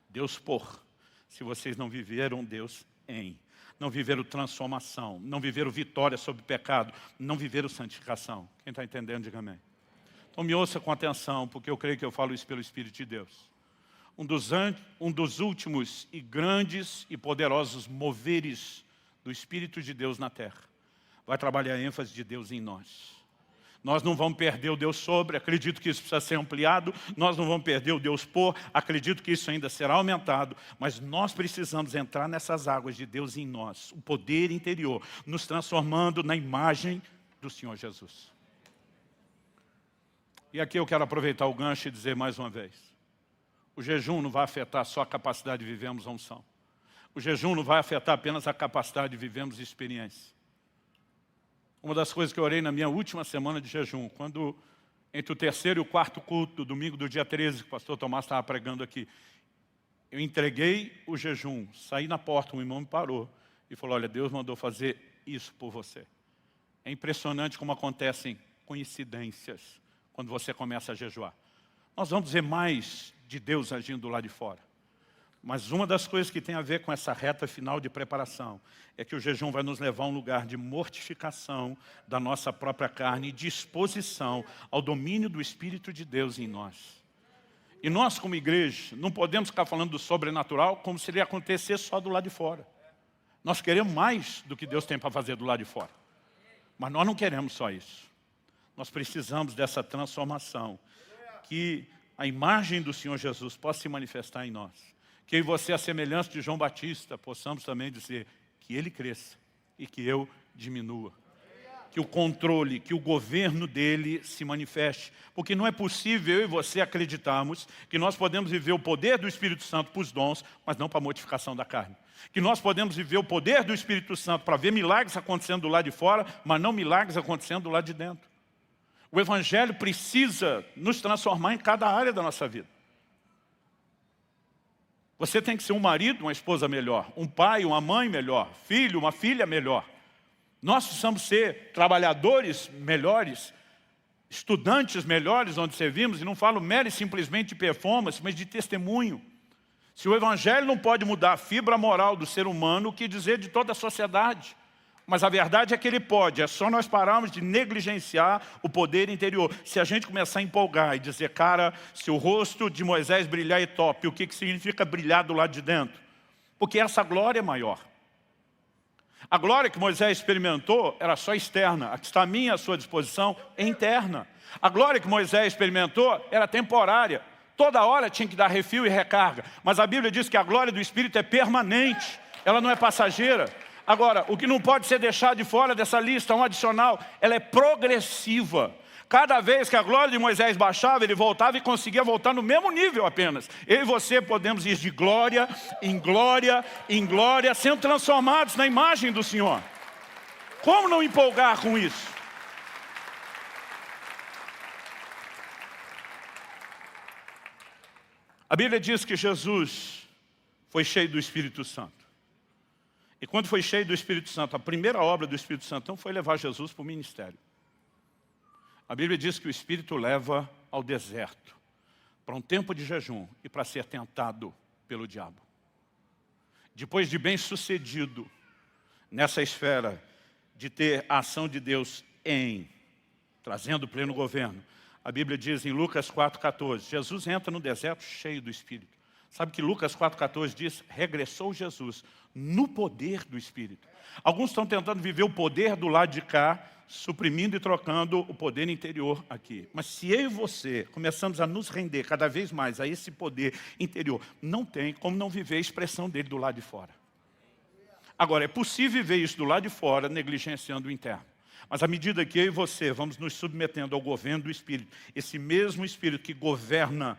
Deus por, se vocês não viveram Deus em. Não viveram transformação, não viveram vitória sobre o pecado, não viveram santificação. Quem está entendendo, diga amém. Então me ouça com atenção, porque eu creio que eu falo isso pelo Espírito de Deus. Um dos últimos e grandes e poderosos moveres do Espírito de Deus na terra vai trabalhar a ênfase de Deus em nós. Nós não vamos perder o Deus sobre, acredito que isso precisa ser ampliado. Nós não vamos perder o Deus por, acredito que isso ainda será aumentado. Mas nós precisamos entrar nessas águas de Deus em nós, o poder interior, nos transformando na imagem do Senhor Jesus. E aqui eu quero aproveitar o gancho e dizer mais uma vez. O jejum não vai afetar só a capacidade de vivermos a unção. O jejum não vai afetar apenas a capacidade de vivermos experiência. Uma das coisas que eu orei na minha última semana de jejum, quando entre o terceiro e o quarto culto, do domingo do dia 13, que o pastor Tomás estava pregando aqui, eu entreguei o jejum, saí na porta, um irmão me parou e falou, olha, Deus mandou fazer isso por você. É impressionante como acontecem coincidências quando você começa a jejuar. Nós vamos ver mais de Deus agindo lá de fora. Mas uma das coisas que tem a ver com essa reta final de preparação é que o jejum vai nos levar a um lugar de mortificação da nossa própria carne e disposição ao domínio do Espírito de Deus em nós. E nós, como igreja, não podemos ficar falando do sobrenatural como se ele acontecer só do lado de fora. Nós queremos mais do que Deus tem para fazer do lado de fora. Mas nós não queremos só isso. Nós precisamos dessa transformação, que a imagem do Senhor Jesus possa se manifestar em nós. Que eu e você, a semelhança de João Batista, possamos também dizer que ele cresça e que eu diminua. Que o controle, que o governo dele se manifeste. Porque não é possível eu e você acreditarmos que nós podemos viver o poder do Espírito Santo para os dons, mas não para a mortificação da carne. Que nós podemos viver o poder do Espírito Santo para ver milagres acontecendo do lado de fora, mas não milagres acontecendo do lado de dentro. O Evangelho precisa nos transformar em cada área da nossa vida. Você tem que ser um marido, uma esposa melhor, um pai, uma mãe melhor, filho, uma filha melhor. Nós precisamos ser trabalhadores melhores, estudantes melhores onde servimos, e não falo mero e simplesmente de performance, mas de testemunho. Se o Evangelho não pode mudar a fibra moral do ser humano, o que dizer de toda a sociedade? Mas a verdade é que ele pode, é só nós pararmos de negligenciar o poder interior. Se a gente começar a empolgar e dizer, cara, se o rosto de Moisés brilhar é top, o que significa brilhar do lado de dentro? Porque essa glória é maior. A glória que Moisés experimentou era só externa, a que está a minha à sua disposição é interna. A glória que Moisés experimentou era temporária. Toda hora tinha que dar refil e recarga. Mas a Bíblia diz que a glória do Espírito é permanente, ela não é passageira. Agora, o que não pode ser deixado de fora dessa lista, um adicional, ela é progressiva. Cada vez que a glória de Moisés baixava, ele voltava e conseguia voltar no mesmo nível apenas. Eu e você podemos ir de glória em glória, em glória, sendo transformados na imagem do Senhor. Como não empolgar com isso? A Bíblia diz que Jesus foi cheio do Espírito Santo. E quando foi cheio do Espírito Santo, a primeira obra do Espírito Santo não foi levar Jesus para o ministério. A Bíblia diz que o Espírito leva ao deserto, para um tempo de jejum e para ser tentado pelo diabo. Depois de bem sucedido nessa esfera de ter a ação de Deus trazendo pleno governo, a Bíblia diz em Lucas 4,14, Jesus entra no deserto cheio do Espírito. Sabe que Lucas 4,14 diz, regressou Jesus no poder do Espírito. Alguns estão tentando viver o poder do lado de cá, suprimindo e trocando o poder interior aqui. Mas se eu e você começamos a nos render cada vez mais a esse poder interior, não tem como não viver a expressão dele do lado de fora. Agora, é possível viver isso do lado de fora, negligenciando o interno. Mas à medida que eu e você vamos nos submetendo ao governo do Espírito, esse mesmo Espírito que governa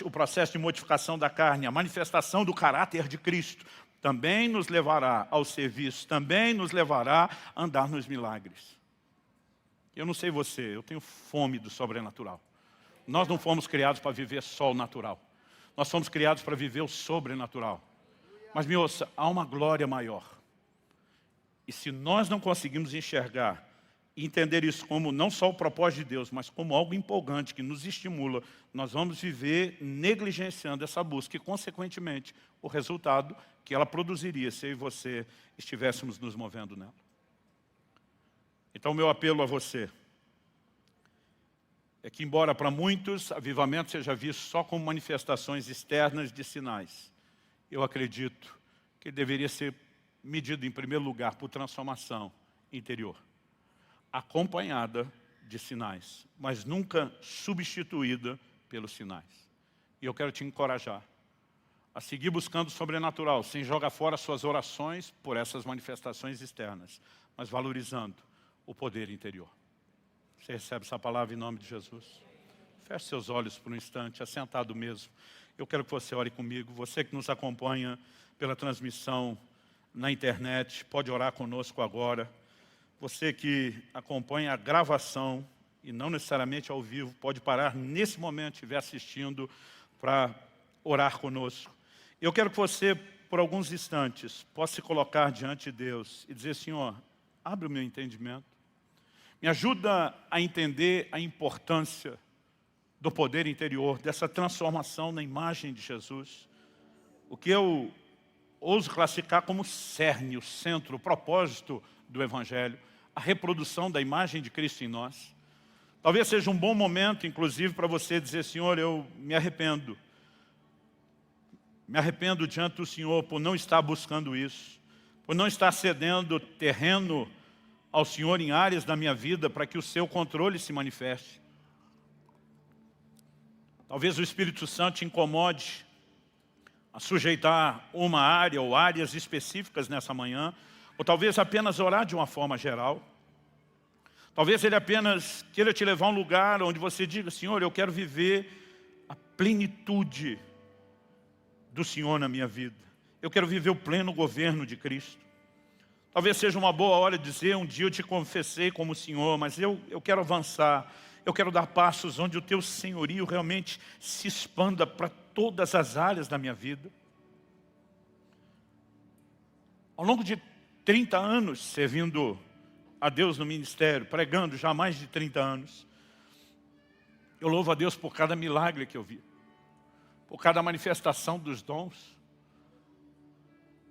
o processo de mortificação da carne, a manifestação do caráter de Cristo, também nos levará ao serviço, também nos levará a andar nos milagres. Eu não sei você, eu tenho fome do sobrenatural. Nós não fomos criados para viver só o natural. Nós fomos criados para viver o sobrenatural. Mas me ouça, há uma glória maior. E se nós não conseguimos enxergar e entender isso como não só o propósito de Deus, mas como algo empolgante que nos estimula, nós vamos viver negligenciando essa busca e, consequentemente, o resultado que ela produziria se eu e você estivéssemos nos movendo nela. Então, o meu apelo a você é que, embora para muitos avivamento seja visto só como manifestações externas de sinais, eu acredito que deveria ser medido, em primeiro lugar, por transformação interior, acompanhada de sinais, mas nunca substituída pelos sinais. E eu quero te encorajar a seguir buscando o sobrenatural, sem jogar fora suas orações por essas manifestações externas, mas valorizando o poder interior. Você recebe essa palavra em nome de Jesus? Feche seus olhos por um instante, assentado mesmo. Eu quero que você ore comigo. Você que nos acompanha pela transmissão na internet, pode orar conosco agora. Você que acompanha a gravação e não necessariamente ao vivo, pode parar nesse momento, estiver assistindo, para orar conosco. Eu quero que você, por alguns instantes, possa se colocar diante de Deus e dizer: Senhor, abre o meu entendimento. Me ajuda a entender a importância do poder interior, dessa transformação na imagem de Jesus. O que eu ouso classificar como cerne, o centro, o propósito do Evangelho, a reprodução da imagem de Cristo em nós. Talvez seja um bom momento, inclusive, para você dizer: Senhor, eu me arrependo. Me arrependo diante do Senhor por não estar buscando isso, por não estar cedendo terreno ao Senhor em áreas da minha vida para que o seu controle se manifeste. Talvez o Espírito Santo te incomode a sujeitar uma área ou áreas específicas nessa manhã, ou talvez apenas orar de uma forma geral. Talvez Ele apenas queira te levar a um lugar onde você diga: Senhor, eu quero viver a plenitude do Senhor na minha vida. Eu quero viver o pleno governo de Cristo. Talvez seja uma boa hora de dizer: um dia eu te confessei como Senhor, mas eu quero avançar. Eu quero dar passos onde o teu senhorio realmente se expanda para todas as áreas da minha vida. Ao longo de 30 anos servindo a Deus no ministério, pregando já há mais de 30 anos, eu louvo a Deus por cada milagre que eu vi, por cada manifestação dos dons,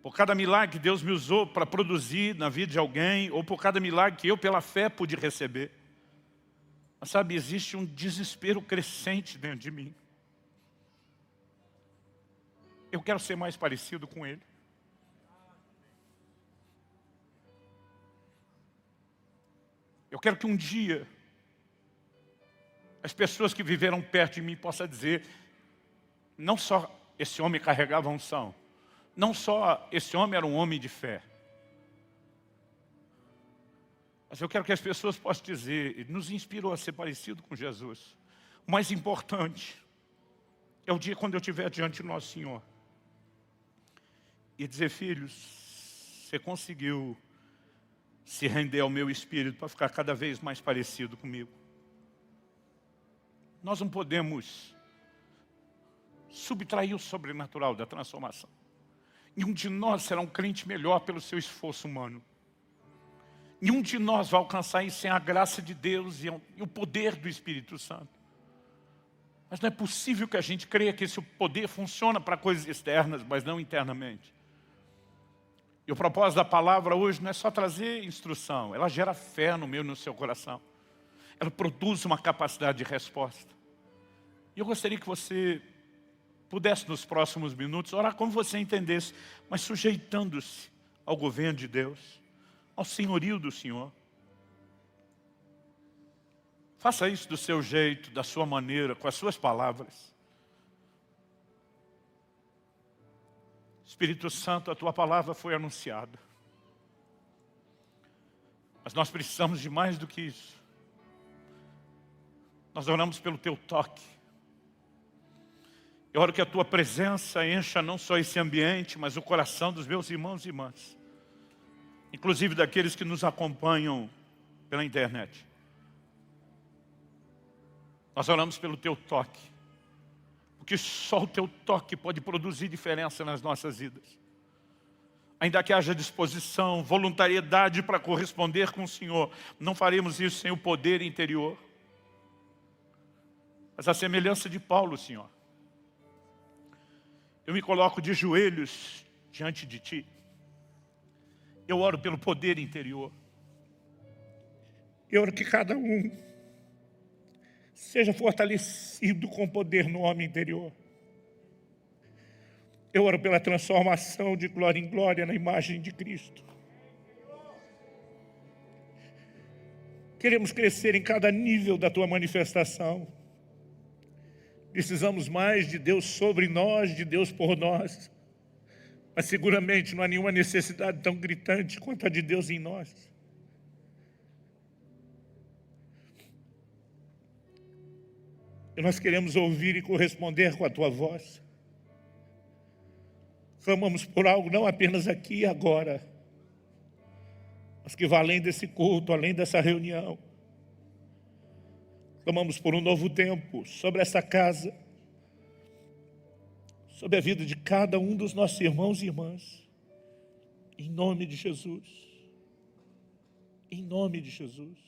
por cada milagre que Deus me usou para produzir na vida de alguém, ou por cada milagre que eu, pela fé, pude receber. Mas sabe, existe um desespero crescente dentro de mim. Eu quero ser mais parecido com Ele. Eu quero que um dia as pessoas que viveram perto de mim possam dizer: não só esse homem carregava unção, não só esse homem era um homem de fé, mas eu quero que as pessoas possam dizer: Ele nos inspirou a ser parecido com Jesus. O mais importante é o dia quando eu estiver diante do nosso Senhor e dizer: filhos, você conseguiu se render ao meu espírito para ficar cada vez mais parecido comigo. Nós não podemos subtrair o sobrenatural da transformação. Nenhum de nós será um crente melhor pelo seu esforço humano. Nenhum de nós vai alcançar isso sem a graça de Deus e o poder do Espírito Santo. Mas não é possível que a gente creia que esse poder funciona para coisas externas, mas não internamente. E o propósito da palavra hoje não é só trazer instrução, ela gera fé no meu e no seu coração. Ela produz uma capacidade de resposta. E eu gostaria que você pudesse, nos próximos minutos, orar como você entendesse, mas sujeitando-se ao governo de Deus, ao senhorio do Senhor. Faça isso do seu jeito, da sua maneira, com as suas palavras. Espírito Santo, a tua palavra foi anunciada. Mas nós precisamos de mais do que isso. Nós oramos pelo teu toque. Eu oro que a tua presença encha não só esse ambiente, mas o coração dos meus irmãos e irmãs, inclusive daqueles que nos acompanham pela internet. Nós oramos pelo teu toque, porque só o teu toque pode produzir diferença nas nossas vidas. ainda que haja disposição, voluntariedade para corresponder com o Senhor, não faremos isso sem o poder interior. Mas a semelhança de Paulo, Senhor, eu me coloco de joelhos diante de Ti. Eu oro pelo poder interior. Eu oro que cada um seja fortalecido com poder no homem interior. Eu oro pela transformação de glória em glória na imagem de Cristo. Queremos crescer em cada nível da Tua manifestação. Precisamos mais de Deus sobre nós, de Deus por nós. Mas seguramente não há nenhuma necessidade tão gritante quanto a de Deus em nós. E nós queremos ouvir e corresponder com a Tua voz. Clamamos por algo não apenas aqui e agora, mas que vai além desse culto, além dessa reunião. Clamamos por um novo tempo sobre essa casa, sobre a vida de cada um dos nossos irmãos e irmãs. Em nome de Jesus. Em nome de Jesus.